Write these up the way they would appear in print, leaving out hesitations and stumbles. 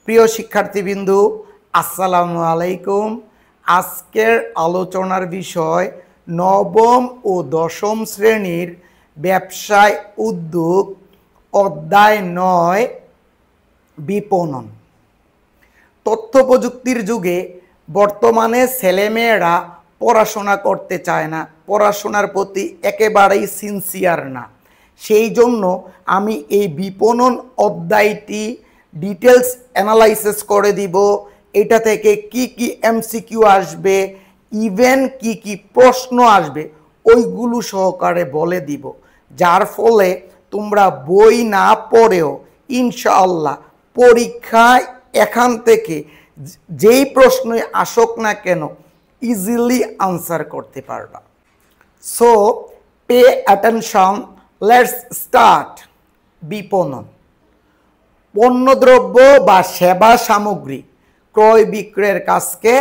প্রিয় শিক্ষার্থীবৃন্দু, আসসালামু আলাইকুম। আজকের আলোচনার বিষয় নবম ও দশম শ্রেণীর ব্যবসায় উদ্যোগ, অধ্যায় ৯ বিপণন। তথ্য প্রযুক্তির যুগে বর্তমানে ছেলেমেয়েরা পড়াশোনা করতে চায় না, পড়াশোনার প্রতি একেবারেই সিনসিয়ার না। সেই জন্য আমি এই বিপণন অধ্যায়টি ডিটেলস অ্যানালাইসিস করে দিব। এটা থেকে কি কি এমসিকিউ আসবে, ইভেন কি কি প্রশ্ন আসবে ওইগুলো সহকারে বলে দিব, যার ফলে তোমরা বই না পড়েও ইনশাআল্লাহ পরীক্ষায় এখান থেকে যেই প্রশ্নই আসুক না কেন ইজিলি আনসার করতে পারবা। So pay attention, let's start. বিপণন পণ্যদ্রব্য বা সেবা সামগ্রী ক্রয় বিক্রয়ের কাজকে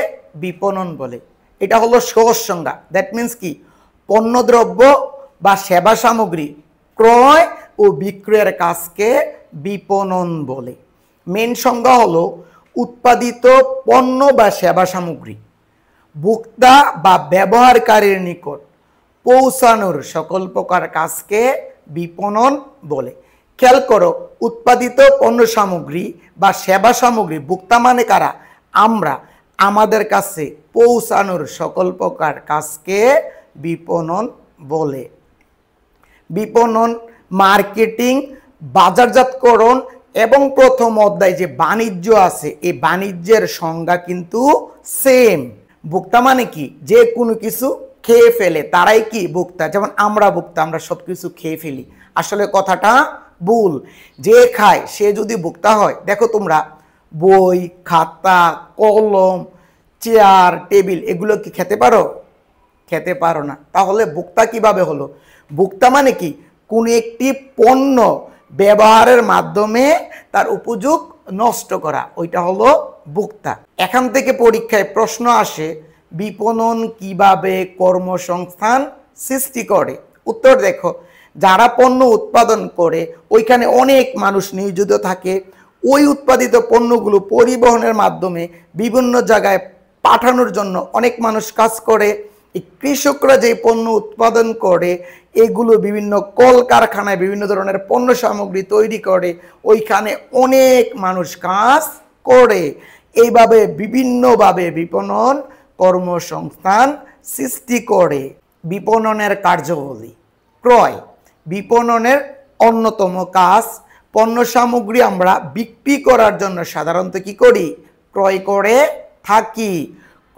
বিপণন বলে। এটা হলো সহজ সংজ্ঞা। দ্যাট মিন্স কি, পণ্যদ্রব্য বা সেবা সামগ্রী ক্রয় ও বিক্রয়ের কাজকে বিপণন বলে। মেন সংজ্ঞা হলো উৎপাদিত পণ্য বা সেবা সামগ্রী ভোক্তা বা ব্যবহারকারীর নিকট পৌঁছানোর সকল প্রকার কাজকে বিপণন বলে। খেয়াল করো, উৎপাদিত পণ্য সামগ্রী বা সেবা সামগ্রী ভোক্তা মানে কারা? আমরা। আমাদের কাছে পৌঁছানোর সকল প্রকার কাজকে বিপণন বলে। বিপণন, মার্কেটিং, বাজারজাতকরণ এবং প্রথম অধ্যায় যে বাণিজ্য আছে, এই বাণিজ্যের সংজ্ঞা কিন্তু সেম। ভোক্তা মানে কি? যে কোনো কিছু খেয়ে ফেলে তারাই কি ভোক্তা। যেমন আমরা ভোক্তা, আমরা সব কিছু খেয়ে ফেলি। আসলে কথাটা ভুল। যে খায় সে যদি ভোক্তা হয়, দেখো তোমরা বই, খাতা, কলম, চেয়ার, টেবিল এগুলো কি খেতে পারো? খেতে পারো না। তাহলে ভোক্তা কিভাবে হলো? ভোক্তা মানে কি? কোন একটি পণ্য ব্যবহারের মাধ্যমে তার উপযোগ নষ্ট করা, ওইটা হলো ভোক্তা। এখান থেকে পরীক্ষায় প্রশ্ন আসে, বিপণন কিভাবে কর্মসংস্থান সৃষ্টি করে? উত্তর দেখো, যারা পণ্য উৎপাদন করে ওইখানে অনেক মানুষ নিয়োজিত থাকে। ওই উৎপাদিত পণ্যগুলো পরিবহনের মাধ্যমে বিভিন্ন জায়গায় পাঠানোর জন্য অনেক মানুষ কাজ করে। এই কৃষকরা যে পণ্য উৎপাদন করে এগুলো বিভিন্ন কলকারখানায় বিভিন্ন ধরনের পণ্য সামগ্রী তৈরি করে, ওইখানে অনেক মানুষ কাজ করে। এইভাবে বিভিন্নভাবে বিপণন কর্মসংস্থান সৃষ্টি করে। বিপণনের কার্যাবলী। ক্রয় বিপণনের অন্যতম কাজ। পণ্য সামগ্রী আমরা বিক্রি করার জন্য সাধারণত কি করি? ক্রয় করে থাকি।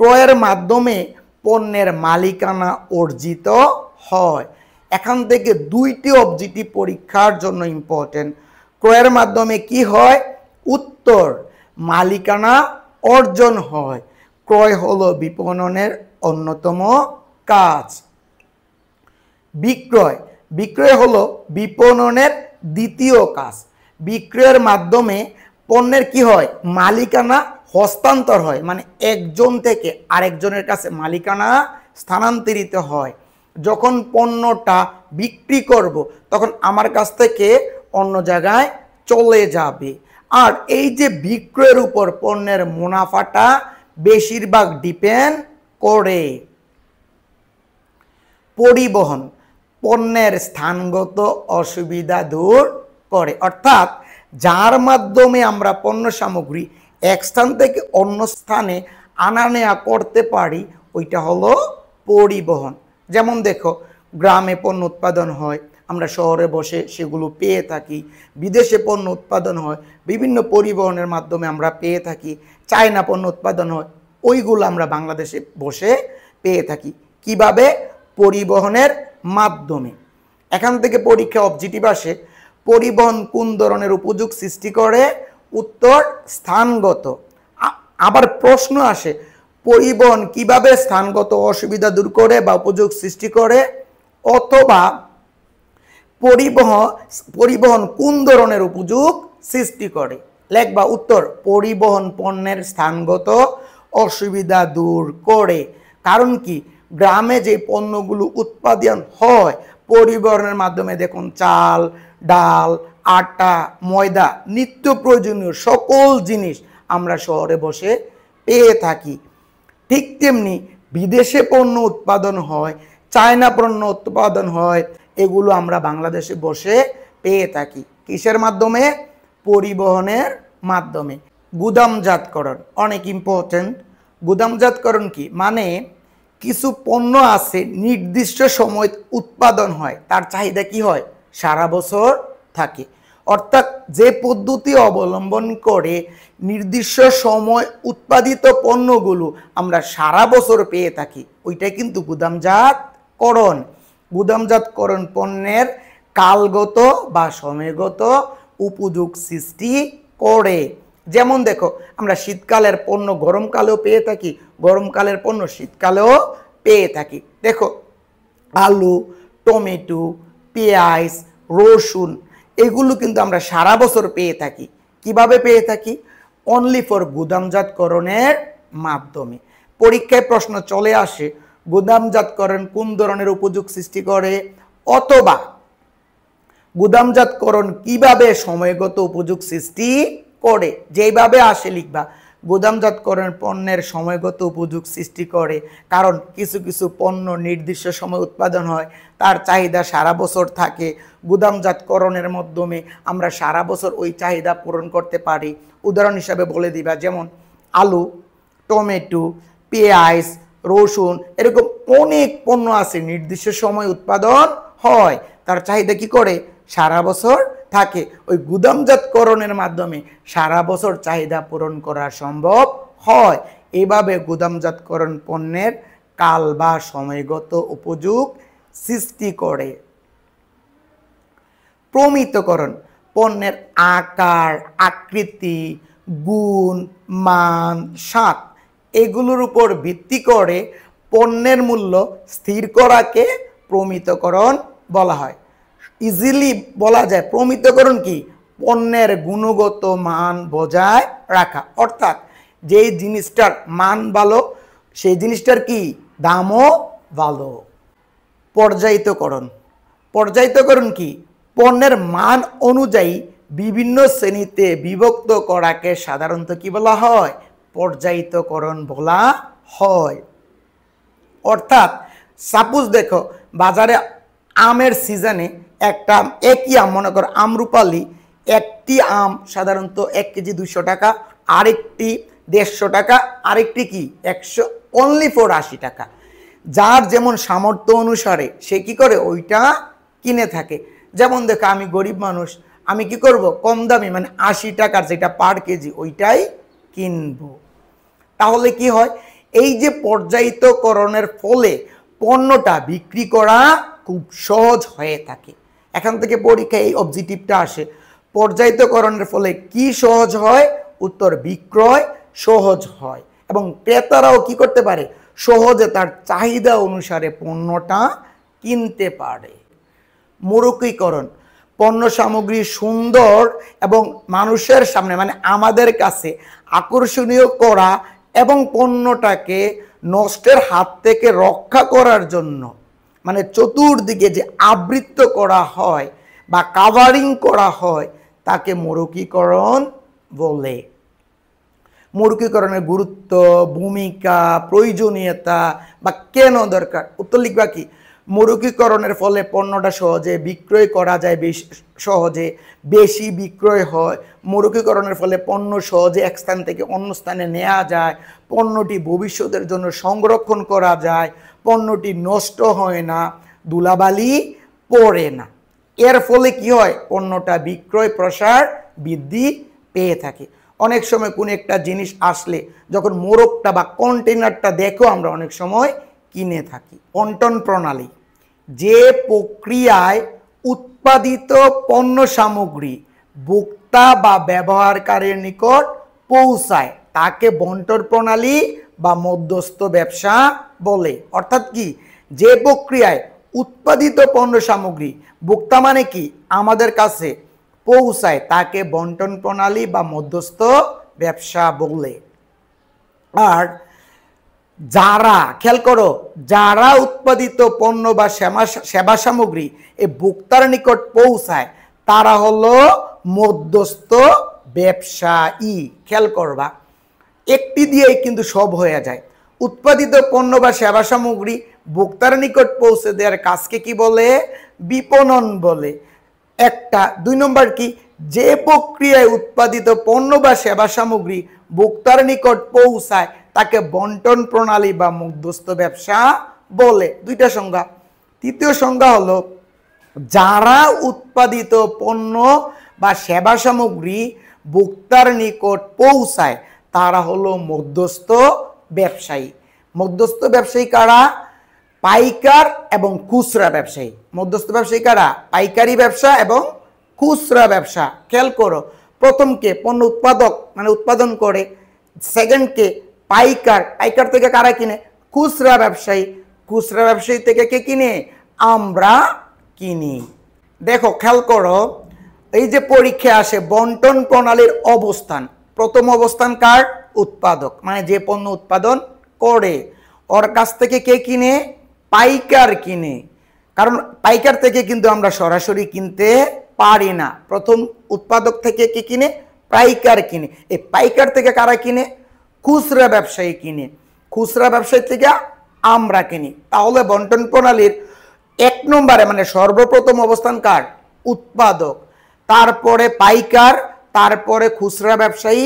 ক্রয়ের মাধ্যমে পণ্যের মালিকানা অর্জিত হয়। এখান থেকে দুইটি অবজেক্টিভ পরীক্ষার জন্য ইম্পর্টেন্ট। ক্রয়ের মাধ্যমে কি হয়? উত্তর, মালিকানা অর্জন হয়। ক্রয় হলো বিপণনের অন্যতম কাজ। বিক্রয় বিক্রয় হলো বিপণনের দ্বিতীয় কাজ। বিক্রয়ের মাধ্যমে পণ্যের কি হয়? মালিকানা হস্তান্তর হয়, মানে একজন থেকে আরেকজনের কাছে মালিকানা স্থানান্তরিত হয়। যখন পণ্যটা বিক্রি করব তখন আমার কাছ থেকে অন্য জায়গায় চলে যাবে। আর এই যে বিক্রয়ের উপর পণ্যের মুনাফাটা বেশিরভাগ ডিপেন্ড করে। পরিবহন পণ্যের স্থানগত অসুবিধা দূর করে, অর্থাৎ যার মাধ্যমে আমরা পণ্য সামগ্রী এক স্থান থেকে অন্য স্থানে আনা নেয়া করতে পারি ওইটা হলো পরিবহন। যেমন দেখো, গ্রামে পণ্য উৎপাদন হয়, আমরা শহরে বসে সেগুলো পেয়ে থাকি। বিদেশে পণ্য উৎপাদন হয়, বিভিন্ন পরিবহনের মাধ্যমে আমরা পেয়ে থাকি। চায়না পণ্য উৎপাদন হয়, ওইগুলো আমরা বাংলাদেশে বসে পেয়ে থাকি। কিভাবে? পরিবহনের মাধ্যমে। এখান থেকে পরীক্ষা অবজেক্টিভ আসে, পরিবহন কোন ধরনের উপযোগ সৃষ্টি করে? উত্তর, স্থানগত। আবার প্রশ্ন আসে, পরিবহন কিভাবে স্থানগত অসুবিধা দূর করে বা উপযোগ সৃষ্টি করে? অথবা পরিবহন কোন ধরনের উপযোগ সৃষ্টি করে? লেখবা উত্তর, পরিবহন পণ্যের স্থানগত অসুবিধা দূর করে। কারণ কি? গ্রামে যে পণ্যগুলো উৎপাদন হয় পরিবহনের মাধ্যমে, দেখুন চাল, ডাল, আটা, ময়দা, নিত্য প্রয়োজনীয় সকল জিনিস আমরা শহরে বসে পেয়ে থাকি। ঠিক তেমনি বিদেশে পণ্য উৎপাদন হয়, চায়না পণ্য উৎপাদন হয়, এগুলো আমরা বাংলাদেশে বসে পেয়ে থাকি। কিসের মাধ্যমে? পরিবহনের মাধ্যমে। গুদামজাতকরণ অনেক ইম্পর্টেন্ট। গুদামজাতকরণ কি? মানে কিছু পণ্য আছে নির্দিষ্ট সময় উৎপাদন হয়, তার চাহিদা কি হয়? সারা বছর থাকে। অর্থাৎ যে পদ্ধতি অবলম্বন করে নির্দিষ্ট সময় উৎপাদিত পণ্যগুলো আমরা সারা বছর পেয়ে থাকি, ওইটাই কিন্তু গুদামজাতকরণ। গুদামজাতকরণ পণ্যের কালগত বা সময়গত উপযোগ সৃষ্টি করে। যেমন দেখো, আমরা শীতকালের পণ্য গরমকালেও পেয়ে থাকি, গরমকালের পণ্য শীতকালেও পেয়ে থাকি। দেখো, আলু, টমেটো, পেঁয়াজ, রসুন, এগুলো কিন্তু আমরা সারা বছর পেয়ে থাকি। কিভাবে পেয়ে থাকি? অনলি ফর গুদামজাতকরণের মাধ্যমে। পরীক্ষায় প্রশ্ন চলে আসে, গুদামজাতকরণ কোন ধরনের উপযোগ সৃষ্টি করে, অথবা গুদামজাতকরণ কিভাবে সময়গত উপযোগ সৃষ্টি করে। যেভাবে আসে লিখবা, গুদামজাতকরণ পণ্যের সময়গত উপযোগ সৃষ্টি করে, কারণ কিছু কিছু পণ্য নির্দিষ্ট সময় উৎপাদন হয়, তার চাহিদা সারা বছর থাকে। গুদামজাতকরণের মাধ্যমে আমরা সারা বছর ওই চাহিদা পূরণ করতে পারি। উদাহরণ হিসাবে বলে দিবা, যেমন আলু, টমেটো, পেঁয়াজ, রসুন, এরকম অনেক পণ্য আছে নির্দিষ্ট সময় উৎপাদন হয়, তার চাহিদা কি করে? সারা বছর থাকে। ওই গুদামজাতকরণের মাধ্যমে সারা বছর চাহিদা পূরণ করা সম্ভব হয়। এইভাবে গুদামজাতকরণ পণ্যের কাল বা সময়গত উপযোগ সৃষ্টি করে। প্রমিতকরণ পণ্যের আকার, আকৃতি, গুণ, মান, স্বাদ এগুলোর উপর ভিত্তি করে পণ্যের মূল্য স্থির করাকে প্রমিতকরণ বলা হয়। ইজিলি বলা যায় প্রমিতকরণ কি? পণ্যের গুণগত মান বজায় রাখা। অর্থাৎ যেই জিনিসটার মান ভালো, সেই জিনিসটার কি দামও ভালো। পর্যায়িতকরণ, পর্যায়িতকরণ কি? পণ্যের মান অনুযায়ী বিভিন্ন শ্রেণীতে বিভক্ত করাকে সাধারণত কি বলা হয়? পর্যায়িতকরণ বলা হয়। অর্থাৎ সাপোজ দেখো, বাজারে আমের সিজনে একটা একই আম, মনে করো আমরুপালি, একটি আম সাধারণত 1 কেজি 200 টাকা, আরেকটি 150 টাকা, আরেকটি কি 100 অনলি ফর 80 টাকা। যার যেমন সামর্থ্য অনুসারে সে কি করে ওইটা কিনে থাকে। যেমন দেখো, আমি গরিব মানুষ, আমি কি করব? কম দামি মানে 80 টাকার যেটা পার কেজি ওইটাই কিনবো। তাহলে কি হয়? এই যে পর্যায়িতকরণের ফলে পণ্যটা বিক্রি করা খুব সহজ হয়ে থাকে। এখান থেকে পরীক্ষায় এই অবজেক্টিভটা আসে, পর্যায়িতকরণের ফলে কি সহজ হয়? উত্তর, বিক্রয় সহজ হয় এবং ক্রেতারাও কি করতে পারে? সহজে তার চাহিদা অনুসারে পণ্যটা কিনতে পারে। মোড়কীকরণ পণ্য সামগ্রী সুন্দর এবং মানুষের সামনে মানে আমাদের কাছে আকর্ষণীয় করা এবং পণ্যটাকে নষ্টের হাত থেকে রক্ষা করার জন্য, মানে চতুর্দিকে যে আবৃত করা হয় বা কাভারিং করা হয়, তাকে মোড়কীকরণ বলে। মোড়কীকরণের গুরুত্ব, ভূমিকা, প্রয়োজনীয়তা বা কেন দরকার, উত্তর লিখবা কি? মোড়কীকরণের ফলে পণ্যটা সহজে বিক্রয় করা যায়, সহজে বেশি বিক্রয় হয়। মোড়কীকরণের ফলে পণ্য সহজে এক স্থান থেকে অন্য স্থানে নেওয়া যায়, পণ্যটি ভবিষ্যতের জন্য সংরক্ষণ করা যায়, পণ্যটি নষ্ট হয় না, ধুলাবালি পড়ে না। এর ফলে কি হয়? পণ্যটা বিক্রয় প্রসার বৃদ্ধি পেয়ে থাকে। অনেক সময় কোনো একটা জিনিস আসলে যখন মোড়কটা বা কন্টেনারটা দেখো, আমরা অনেক সময় কিনে থাকি। বন্টন প্রণালী, যে প্রক্রিয়ায় উৎপাদিত পণ্য সামগ্রী ভোক্তা বা ব্যবহারকারীর নিকট পৌঁছায় তাকে বন্টন প্রণালী বা মধ্যস্থ ব্যবসা বলে। অর্থাৎ কি? যে প্রক্রিয়ায় উৎপাদিত পণ্য সামগ্রী ভোক্তা মানে কি আমাদের কাছে পৌঁছায় তাকে বন্টন প্রণালী বা মধ্যস্থ ব্যবসা বলে। আর যারা, খেয়াল করো, যারা উৎপাদিত পণ্য বা সেবা সামগ্রী এই ভোক্তার নিকট পৌঁছায় তারা হলো মধ্যস্থ ব্যবসায়ী। খেয়াল করবা, একটি দিয়েই কিন্তু সব হয়ে যায়। উৎপাদিত পণ্য বা সেবা সামগ্রী ভোক্তার নিকট পৌঁছে দেওয়ার কাজকে কি বলে? বিপণন বলে। একটা। 2 নম্বর কি? যে প্রক্রিয়ায় উৎপাদিত পণ্য বা সেবা সামগ্রী ভোক্তার নিকট পৌঁছায় তাকে বন্টন প্রণালী বা মধ্যস্থ ব্যবসা বলে। 2টা সংজ্ঞা। তৃতীয় সংজ্ঞা হলো, যারা উৎপাদিত পণ্য বা সেবা সামগ্রী ভোক্তার নিকট পৌঁছায় তারা হলো মধ্যস্থ ব্যবসায়ী। মধ্যস্থ ব্যবসায়ী কারা? পাইকার এবং খুচরা ব্যবসায়ী। মধ্যস্থ ব্যবসায়ী কারা? পাইকারি ব্যবসা এবং খুচরা ব্যবসা। খেয়াল করো, প্রথমকে পণ্য উৎপাদক মানে উৎপাদন করে, সেকেন্ডকে পাইকার, পাইকার থেকে কারা কিনে? খুচরা ব্যবসায়ী, খুচরা ব্যবসায়ী থেকে কে কিনে? আমরা কিনি। দেখো খেয়াল করো, এই যে পরীক্ষা আসে বন্টন প্রণালীর অবস্থান, প্রথম অবস্থান কার? উৎপাদক, মানে যে পণ্য উৎপাদন করে ওর কাছ থেকে কে কিনে? পাইকার কিনে। কারণ পাইকার থেকে কিন্তু আমরা সরাসরি কিনতে পারি না, প্রথম উৎপাদক থেকে কে কিনে? পাইকার কিনে। এই পাইকার থেকে কারা কিনে? খুচরা ব্যবসায়ী কিনে। খুচরা ব্যবসায়ী থেকে আমরা কিনি। তাহলে বন্টন প্রণালীর 1 নম্বরে মানে সর্বপ্রথম অবস্থান কার? উৎপাদক, তারপরে পাইকার, তারপরে খুচরা ব্যবসায়ী,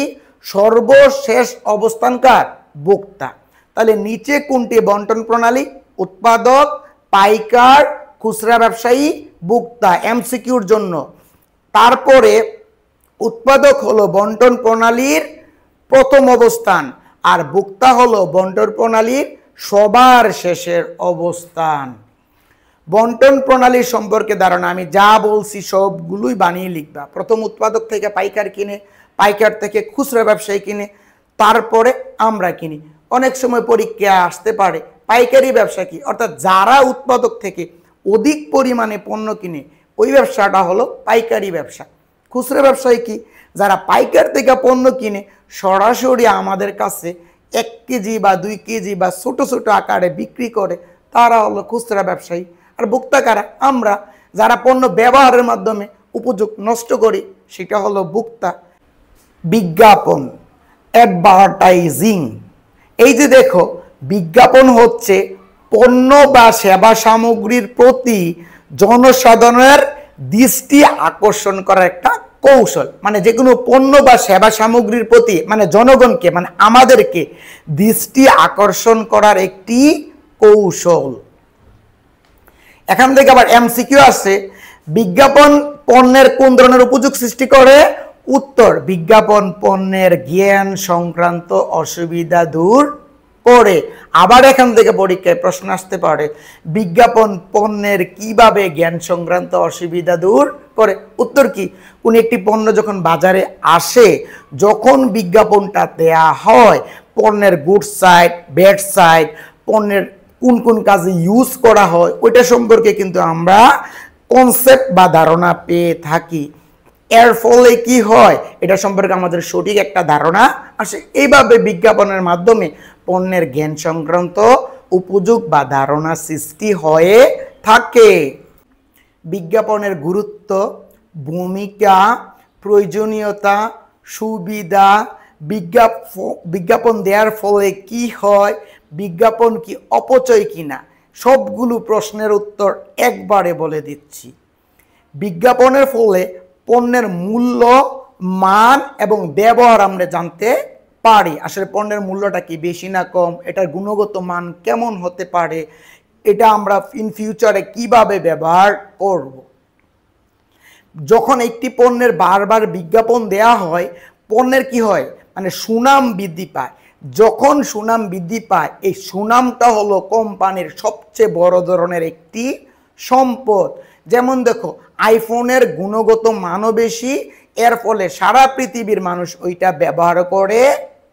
সর্বশেষ অবস্থান কার? ভোক্তা। তাহলে নিচে কোনটি বন্টন প্রণালী? উৎপাদক, পাইকার, খুচরা ব্যবসায়ী, ভোক্তা। এমসিকিউর জন্য। তারপরে উৎপাদক হলো বন্টন প্রণালীর প্রথম অবস্থান আর ভোক্তা হলো বন্টন প্রণালীর সবার শেষের অবস্থান। বন্টন প্রণালী সম্পর্কে ধারণা আমি যা বলছি সবগুলোই বানিয়ে লিখবা। প্রথম উৎপাদক থেকে পাইকার কিনে, পাইকার থেকে খুচরা ব্যবসায়ী কিনে, তারপরে আমরা কিনি। অনেক সময় পরীক্ষা আসতে পারে পাইকারি ব্যবসা কি, অর্থাৎ যারা উৎপাদক থেকে অধিক পরিমাণে পণ্য কিনে ওই ব্যবসাটা হলো পাইকারি ব্যবসা। খুচরা ব্যবসায়ী কি? যারা পাইকার থেকে পণ্য কিনে সরাসরি আমাদের কাছে 1 কেজি বা 2 কেজি বা ছোট ছোট আকারে বিক্রি করে, তারা হলো খুচরা ব্যবসায়ী। আর ভোক্তা কারা? আমরা, যারা পণ্য ব্যবহারের মাধ্যমে উপযোগ নষ্ট করি সেটা হলো ভোক্তা। বিজ্ঞাপন, অ্যাডভার্টাইজিং। এই যে দেখো, বিজ্ঞাপন হচ্ছে পণ্য বা সেবা সামগ্রীর প্রতি জনসাধারণের দৃষ্টি আকর্ষণ করার একটা কৌশল। মানে যে কোনো পণ্য বা সেবা সামগ্রীর প্রতি মানে জনগণকে মানে আমাদেরকে দৃষ্টি আকর্ষণ করার একটি কৌশল। এখান থেকে আবার এমসিকিউ আছে, বিজ্ঞাপন পণ্যের কোন ধরনের উপযোগ সৃষ্টি করে? উত্তর, বিজ্ঞাপন পণ্যের জ্ঞান সংক্রান্ত অসুবিধা দূর করে। আবার এখান থেকে পরীক্ষায় প্রশ্ন আসতে পারে, বিজ্ঞাপন পণ্যের কিভাবে জ্ঞান সংক্রান্ত অসুবিধা দূর করে? উত্তর কি? কোন একটি পণ্য যখন বাজারে আসে, যখন বিজ্ঞাপনটা দেয়া হয় পণ্যের গুড সাইড, ব্যাড সাইড, পণ্যের কোন কোন কাজে ইউজ করা হয় ওইটা সম্পর্কে কিন্তু আমরা কনসেপ্ট বা ধারণা পেয়ে থাকি। এর ফলে কি হয়, এটা সম্পর্কে আমাদের সঠিক একটা ধারণা আসে। এইভাবে বিজ্ঞাপনের মাধ্যমে পণ্যের জ্ঞান সংক্রান্ত উপযোগ বা ধারণা সৃষ্টি হয়ে থাকে। বিজ্ঞাপনের গুরুত্ব, ভূমিকা, প্রয়োজনীয়তা, সুবিধা, বিজ্ঞাপন দেওয়ার ফলে কি হয়, বিজ্ঞাপন কি অপচয় কিনা, সবগুলো প্রশ্নের উত্তর একবারে বলে দিচ্ছি। বিজ্ঞাপনের ফলে পণ্যের মূল্য, মান এবং ব্যবহার আমরা জানতে পারি। আসলে পণ্যের মূল্যটা কি বেশি না কম, এটার গুণগত মান কেমন হতে পারে, এটা আমরা ইন ফিউচারে কিভাবে ব্যবহার করব। যখন একটি পণ্যের বারবার বিজ্ঞাপন দেয়া হয়, পণ্যের কি হয় মানে সুনাম বৃদ্ধি পায়। যখন সুনাম বৃদ্ধি পায়, এই সুনামটা হলো কোম্পানির সবচেয়ে বড় ধরনের একটি সম্পদ। যেমন দেখো, আইফোনের গুণগত মানও বেশি, এর ফলে সারা পৃথিবীর মানুষ ওইটা ব্যবহার করে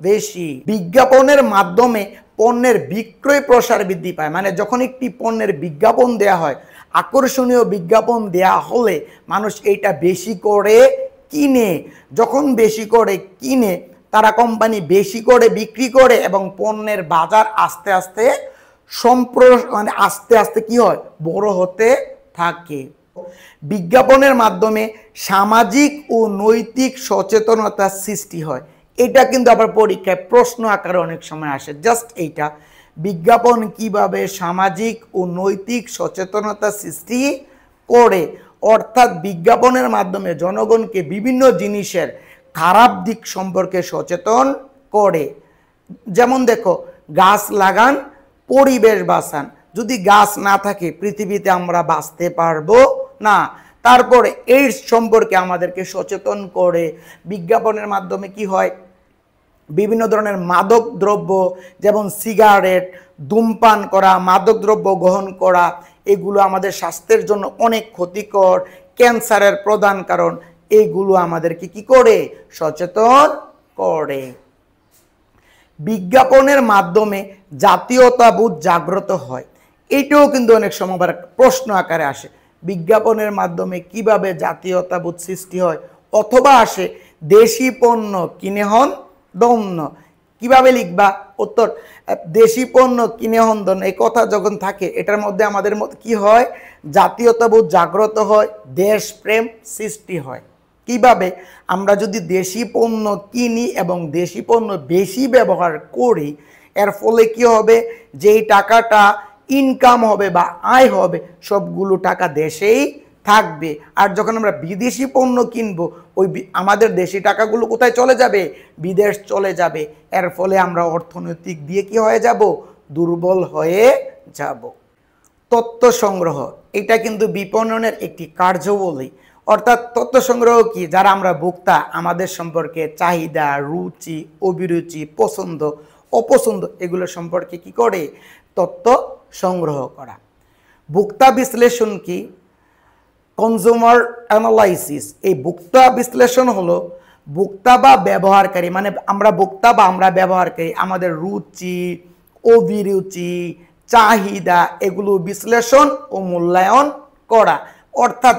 বেশি। বিজ্ঞাপনের মাধ্যমে পণ্যের বিক্রয় প্রসার বৃদ্ধি পায়। মানে যখন একটি পণ্যের বিজ্ঞাপন দেয়া হয়, আকর্ষণীয় বিজ্ঞাপন দেয়া হলে মানুষ এইটা বেশি করে কিনে। যখন বেশি করে কিনে, তারা কোম্পানি বেশি করে বিক্রি করে এবং পণ্যের বাজার আস্তে আস্তে আস্তে আস্তে কি হয়, বড় হতে থাকে। বিজ্ঞাপনের মাধ্যমে সামাজিক ও নৈতিক সচেতনতা সৃষ্টি হয়। এটা কিন্তু আবার পরীক্ষায় প্রশ্ন আকারে অনেক সময় আসে। জাস্ট এইটা, বিজ্ঞাপন কিভাবে সামাজিক ও নৈতিক সচেতনতা সৃষ্টি করে, অর্থাৎ বিজ্ঞাপনের মাধ্যমে জনগণকে বিভিন্ন জিনিসের খারাপ দিক সম্পর্কে সচেতন করে। যেমন দেখো, গাছ লাগান, পরিবেশ বাঁচান। যদি গাছ না থাকে পৃথিবীতে আমরা বাঁচতে পারবো না। তারপরে এইডস সম্পর্কে আমাদেরকে সচেতন করে। বিজ্ঞাপনের মাধ্যমে কি হয়, বিভিন্ন ধরনের মাদক দ্রব্য যেমন সিগারেট, ধূমপান করা, মাদক দ্রব্য গ্রহণ করা, এগুলো আমাদের স্বাস্থ্যের জন্য অনেক ক্ষতিকর, ক্যান্সারের প্রধান কারণ। এইগুলো আমাদেরকে কি করে, সচেতন করে। বিজ্ঞাপনের মাধ্যমে জাতীয়তাবোধ জাগ্রত হয়। এটাও কিন্তু অনেক সময় প্রশ্ন আকারে আসে, বিজ্ঞাপনের মাধ্যমে কিভাবে জাতীয়তাবোধ সৃষ্টি হয়, অথবা আসে দেশি পণ্য কিনে হন দন্য। কিভাবে লিখবা? উত্তর, দেশি পণ্য কিনে হন দন্য। এই কথা যখন থাকে এটার মধ্যে আমাদের কি হয়, জাতীয়তাবোধ জাগ্রত হয়, দেশপ্রেম সৃষ্টি হয়। কিভাবে? আমরা যদি দেশি পণ্য কিনি এবং দেশি পণ্য বেশি ব্যবহার করি, এর ফলে কি হবে, যেই টাকাটা ইনকাম হবে বা আয় হবে সবগুলো টাকা দেশেই থাকবে। আর যখন আমরা বিদেশি পণ্য কিনবো, ওই আমাদের দেশি টাকাগুলো কোথায় চলে যাবে? বিদেশ চলে যাবে। এর ফলে আমরা অর্থনৈতিক দিয়ে কি হয়ে যাব? দুর্বল হয়ে যাব। তথ্য সংগ্রহ, এটা কিন্তু বিপণনের একটি কার্যাবলী। অর্থাৎ তথ্য সংগ্রহ কি, যারা আমরা ভোক্তা, আমাদের সম্পর্কে চাহিদা, রুচি, অভিরুচি, পছন্দ, অপছন্দ এগুলো সম্পর্কে কি করে? তথ্য সংগ্রহ করা। ভোক্তা বিশ্লেষণ কি? Consumer analysis. এই ভোক্তা বিশ্লেষণ হলো ভোক্তা বা ব্যবহারকারী, মানে আমরা ভোক্তা বা আমরা ব্যবহারকারী, আমাদের রুচি, অভিরুচি, চাহিদা এগুলো বিশ্লেষণ ও মূল্যায়ন করা। অর্থাৎ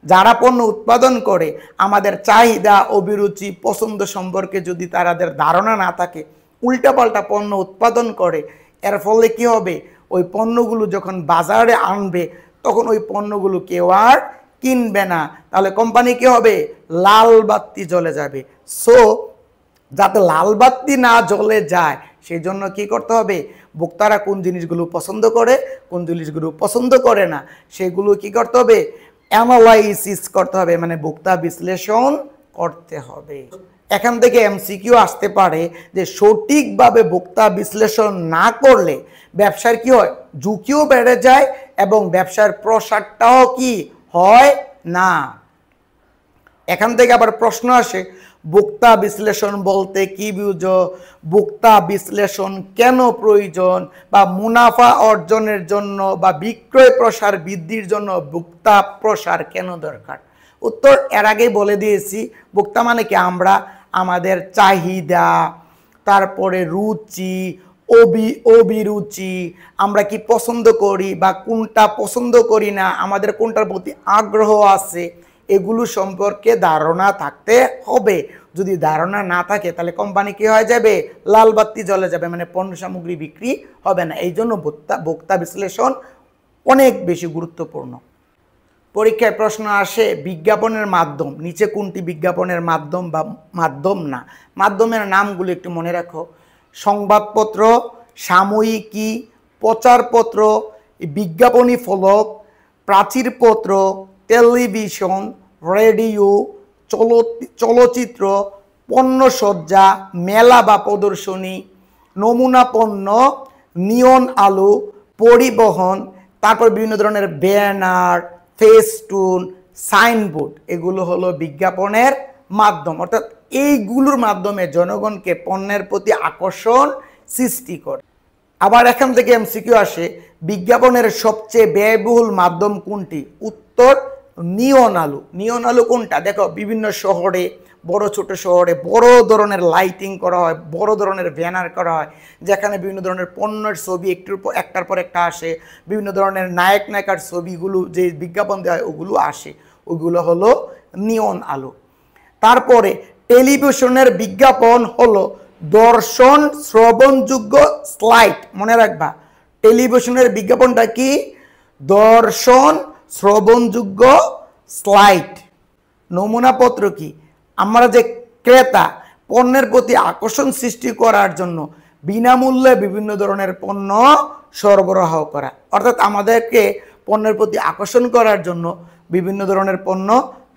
যারা পণ্য উৎপাদন করে, আমাদের চাহিদা, অভিরুচি, পছন্দ সম্পর্কে যদি তাদের ধারণা না থাকে, উল্টাপাল্টা পণ্য উৎপাদন করে, এর ফলে কি হবে, ওই পণ্যগুলো যখন বাজারে আনবে তখন ওই পণ্যগুলো কেউ আর কিনবে না। তাহলে কোম্পানি কি হবে? লাল বাতি জ্বলে যাবে। সো যাতে লাল বাতি না জ্বলে যায় সেই জন্য কি করতে হবে, ভোক্তারা কোন জিনিসগুলো পছন্দ করে, কোন জিনিসগুলো পছন্দ করে না, সেগুলো কি করতে হবে? অ্যানালাইসিস করতে হবে, মানে ভোক্তা বিশ্লেষণ করতে হবে। এখান থেকে এমসিকিউ আসতে পারে যে সঠিকভাবে ভোক্তা বিশ্লেষণ না করলে ব্যবসার কি হয়, ঝুঁকিও বেড়ে যায় এবং ব্যবসার প্রসারটাও কি হয় না। এখান থেকে আবার প্রশ্ন আসে, ভোক্তা বিশ্লেষণ বলতে কি বুঝো? ভোক্তা বিশ্লেষণ কেন প্রয়োজন? বা মুনাফা অর্জনের জন্য বা বিক্রয় প্রসার বৃদ্ধির জন্য ভোক্তা প্রসার কেন দরকার? উত্তর এর আগেই বলে দিয়েছি। ভোক্তা মানে কি, আমরা আমাদের চাহিদা, তারপরে রুচি, অভিরুচি, আমরা কি পছন্দ করি বা কোনটা পছন্দ করি না, আমাদের কোনটার প্রতি আগ্রহ আছে, এগুলো সম্পর্কে ধারণা থাকতে হবে। যদি ধারণা না থাকে তাহলে কোম্পানি কি হয়ে যাবে? লাল বাতি জ্বলে যাবে, মানে পণ্য সামগ্রী বিক্রি হবে না। এই জন্য ভোক্তা বিশ্লেষণ অনেক বেশি গুরুত্বপূর্ণ। পরীক্ষায় প্রশ্ন আসে বিজ্ঞাপনের মাধ্যম, নিচে কোনটি বিজ্ঞাপনের মাধ্যম বা মাধ্যম না? মাধ্যমের নামগুলো একটু মনে রাখো, সংবাদপত্র, সাময়িকী, প্রচারপত্র, বিজ্ঞাপনী ফলক, প্রাচীরপত্র, টেলিভিশন, রেডিও, চলচ্চিত্র, পণ্যসজ্জা, মেলা বা প্রদর্শনী, নমুনা পণ্য, নিয়ন আলো, পরিবহন, তারপর বিভিন্ন ধরনের ব্যানার, ফেস্টুন, সাইনবোর্ড, এগুলো হলো বিজ্ঞাপনের মাধ্যম। অর্থাৎ এইগুলোর মাধ্যমে জনগণকে পণ্যের প্রতি আকর্ষণ সৃষ্টি করে। আবার এখান থেকে এমসিকিউ আসে, বিজ্ঞাপনের সবচেয়ে ব্যয়বহুল মাধ্যম কোনটি? উত্তর নিয়ন আলো। নিয়ন আলো কোনটা? দেখো, বিভিন্ন শহরে, বড় ছোট শহরে বড় ধরনের লাইটিং করা হয়, বড় ধরনের ব্যানার করা হয়, যেখানে বিভিন্ন ধরনের পণ্যের ছবি একটার পর একটা আসে, বিভিন্ন ধরনের নায়ক নায়িকার ছবিগুলো যে বিজ্ঞাপন দেওয়া হয় ওগুলো আসে, ওগুলো হলো নিয়ন আলো। তারপরে টেলিভিশনের বিজ্ঞাপন হলো দর্শন শ্রবণযোগ্য স্লাইড। মনে রাখবা, টেলিভিশনের বিজ্ঞাপনটা কি? দর্শন শ্রবণযোগ্য স্লাইড। নমুনাপত্র কি? আমরা যে ক্রেতা, পণ্যের প্রতি আকর্ষণ সৃষ্টি করার জন্য বিনামূল্যে বিভিন্ন ধরনের পণ্য সরবরাহ করা। অর্থাৎ আমাদেরকে পণ্যের প্রতি আকর্ষণ করার জন্য বিভিন্ন ধরনের পণ্য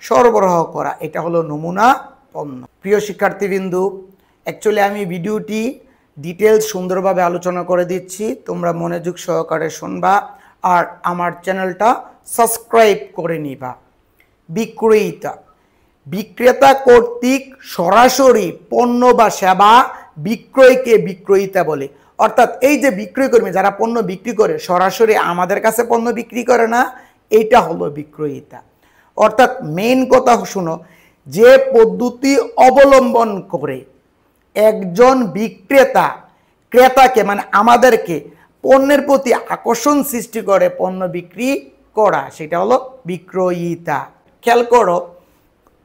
সরবরাহ করা, এটা হলো নমুনা পণ্য। প্রিয় শিক্ষার্থীবৃন্দু, অ্যাকচুয়ালি আমি ভিডিওটি ডিটেলস সুন্দরভাবে আলোচনা করে দিচ্ছি, তোমরা মনোযোগ সহকারে শুনবা আর আমার চ্যানেলটা সাবস্ক্রাইব করে নিবা। বিক্রেতা, বিক্রেতা কর্তৃক সরাসরি পণ্য বা সেবা বিক্রয়কে বিক্রেতা বলে। অর্থাৎ এই যে বিক্রয় কর্মী যারা পণ্য বিক্রি করে সরাসরি আমাদের কাছে পণ্য বিক্রি করে না, এইটা হলো বিক্রেতা। অর্থাৎ মেইন কথা শুনো, যে পদ্ধতি অবলম্বন করে একজন বিক্রেতা ক্রেতাকে মানে আমাদেরকে পণ্যের প্রতি আকর্ষণ সৃষ্টি করে পণ্য বিক্রি করা, সেটা হলো বিক্রয়িতা। খেয়াল করো,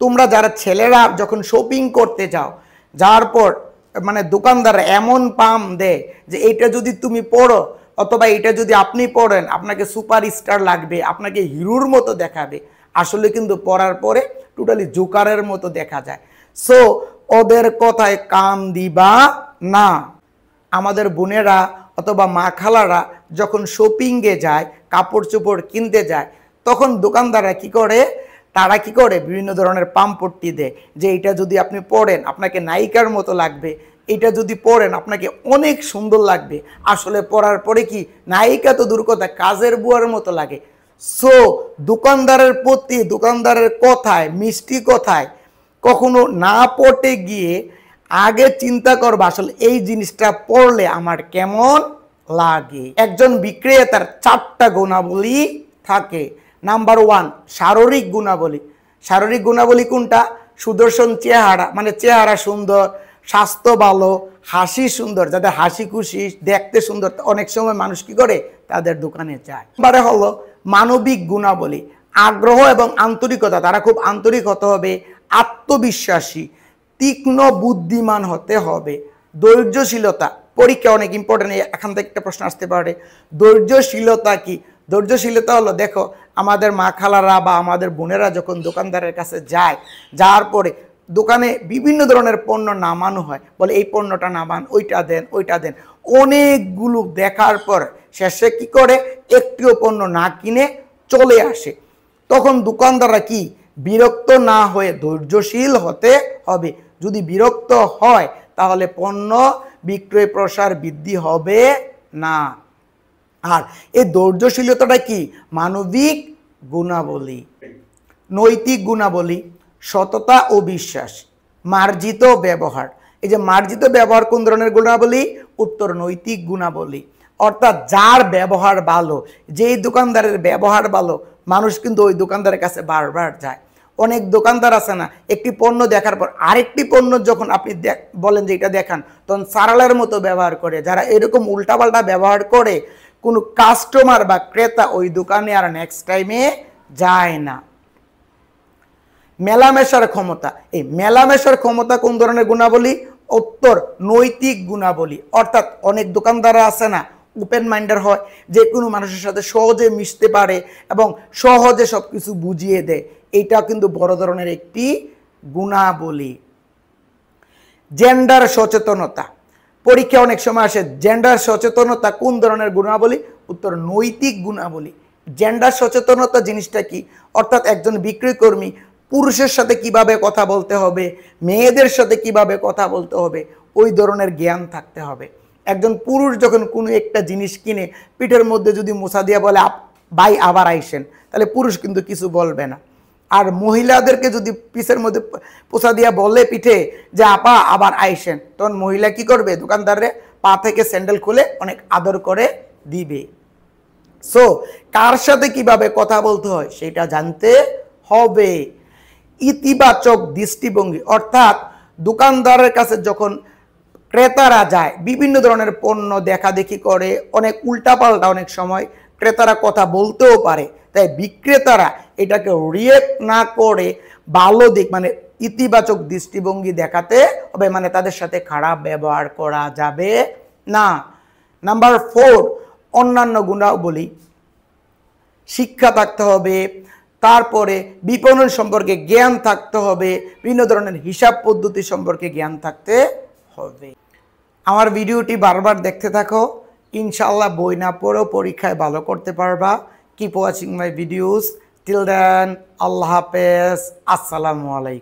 তোমরা যারা ছেলেরা যখন শপিং করতে যাও, যাওয়ার পর মানে দোকানদার এমন পাম দেয় যে এইটা যদি তুমি পড়ো অথবা এটা যদি আপনি পড়েন আপনাকে সুপারস্টার লাগবে, আপনাকে হিরোর মতো দেখাবে। আসলে কিন্তু পড়ার পরে টোটালি জোকারের মতো দেখা যায়। সো ওদের কথায় কান দিবা না। আমাদের বোনেরা অথবা মা খালারা যখন শপিংয়ে যায়, কাপড় চোপড় কিনতে যায়, তখন দোকানদাররা কি করে, তারা কি করে বিভিন্ন ধরনের পামপট্টি দেয় যে এটা যদি আপনি পরেন আপনাকে নায়িকার মতো লাগবে, এটা যদি পরেন আপনাকে অনেক সুন্দর লাগবে। আসলে পরার পরে কি নায়িকা তো দূর কথা, কাজের বুয়ার মতো লাগে। সো দোকানদারের প্রতি, দোকানদারের কথায়, মিষ্টি কথায় কখনো না পটে গিয়ে আগে চিন্তা করবা আসলে এই জিনিসটা পড়লে আমার কেমন লাগে। একজন বিক্রেতার 4টা গুণাবলী থাকে। নাম্বার 1, শারীরিক গুণাবলী। শারীরিক গুণাবলী কোনটা? সুদর্শন চেহারা, মানে চেহারা সুন্দর, স্বাস্থ্য ভালো, হাসি সুন্দর, যাদের হাসি খুশি দেখতে সুন্দর, অনেক সময় মানুষ কি করে তাদের দোকানে যায়। এবারে হলো মানবিক গুণাবলী, আগ্রহ এবং আন্তরিকতা, তারা খুব আন্তরিক হতে হবে, আত্মবিশ্বাসী, তীক্ষ্ণ বুদ্ধিমান হতে হবে, ধৈর্যশীলতা। পরীক্ষা অনেক ইম্পর্টেন্ট, এখান থেকে একটা প্রশ্ন আসতে পারে, ধৈর্যশীলতা কি? ধৈর্যশীলতা হলো, দেখো আমাদের মা খালারা বা আমাদের বোনেরা যখন দোকানদারের কাছে যায়, যাওয়ার পরে দোকানে বিভিন্ন ধরনের পণ্য নামানো হয়, বলে এই পণ্যটা নামান, ওইটা দেন, ওইটা দেন, অনেকগুলো দেখার পর শেষে কি করে, একটিও পণ্য না কিনে চলে আসে। তখন দোকানদাররা কি বিরক্ত না হয়ে ধৈর্যশীল হতে হবে। যদি বিরক্ত হয় তাহলে পণ্য বিক্রয় প্রসার বৃদ্ধি হবে না। আর এই ধৈর্যশীলতাটা কি? মানবিক গুণাবলী। নৈতিক গুণাবলী, সততা ও বিশ্বাস, মার্জিত ব্যবহার। এই যে মার্জিত ব্যবহার কোন ধরনের গুণাবলী? উত্তর নৈতিক গুণাবলী। অর্থাৎ যার ব্যবহার ভালো, যেই দোকানদারের ব্যবহার ভালো, মানুষ কিন্তু ওই দোকানদারের কাছে বারবার যায়। অনেক দোকানদার আছে না, একটি পণ্য দেখার পর আরেকটি পণ্য যখন আপনি বলেন যে এটা দেখান, তখন সারালের মতো ব্যবহার করে। যারা এরকম উল্টাপাল্টা ব্যবহার করে, কোনো কাস্টমার বা ক্রেতা ওই দোকানে আর নেক্সট টাইমে যায় না। মেলামেশার ক্ষমতা, এই মেলামেশার ক্ষমতা কোন ধরনের গুণাবলী? উত্তর নৈতিক গুণাবলী। অর্থাৎ অনেক দোকানদাররা আছে না, ওপেন মাইন্ডের হয়, যে কোনো মানুষের সাথে সহজে মিশতে পারে এবং সহজে সব কিছু বুঝিয়ে দেয়। এইটা কিন্তু বড় ধরনের একটি গুণাবলী। জেন্ডার সচেতনতা, পরীক্ষা অনেক সময় আসে, জেন্ডার সচেতনতা কোন ধরনের গুণাবলী? উত্তর নৈতিক গুণাবলী। জেন্ডার সচেতনতা জিনিসটা কি? অর্থাৎ একজন বিক্রয় কর্মী পুরুষের সাথে কিভাবে কথা বলতে হবে, মেয়েদের সাথে কিভাবে কথা বলতে হবে, ওই ধরনের জ্ঞান থাকতে হবে। একজন পুরুষ যখন কোনো একটা জিনিস কিনে পিঠের মধ্যে যদি মোছা দিয়া বলে ভাই আবার আইসেন, তাহলে পুরুষ কিন্তু কিছু বলবে না। আর মহিলাদেরকে যদি পিঠের মধ্যে পোছা দিয়া বলে পিঠে যে আপা আবার আইসেন, তখন মহিলা কি করবে? দোকানদারে পা থেকে স্যান্ডেল খুলে অনেক আদর করে দিবে। সো কার সাথে কিভাবে কথা বলতে হয় সেটা জানতে হবে। ইতিবাচক দৃষ্টিভঙ্গি, অর্থাৎ দোকানদারের কাছে যখন ক্রেতারা যায়, বিভিন্ন ধরনের পণ্য দেখা দেখি করে, অনেক উল্টাপাল্টা অনেক সময় ক্রেতারা কথা বলতেও পারে। তাই বিক্রেতারা এটাকে রিয়েক্ট না করে ভালো দিক মানে ইতিবাচক দৃষ্টিভঙ্গি দেখাতে হবে, মানে তাদের সাথে খারাপ ব্যবহার করা যাবে না। নাম্বার 4, অন্যান্য গুণাবলী, শিক্ষা থাকতে হবে, তারপরে বিপণন সম্পর্কে জ্ঞান থাকতে হবে, বিভিন্ন ধরনের হিসাব পদ্ধতি সম্পর্কে জ্ঞান থাকতে হবে। আমার ভিডিওটি বারবার দেখতে থাকো, ইনশাআল্লাহ বই না পড়েও পরীক্ষায় ভালো করতে পারবা। Keep watching my videos, till then আল্লাহ হাফেজ, আসসালামু আলাইকুম।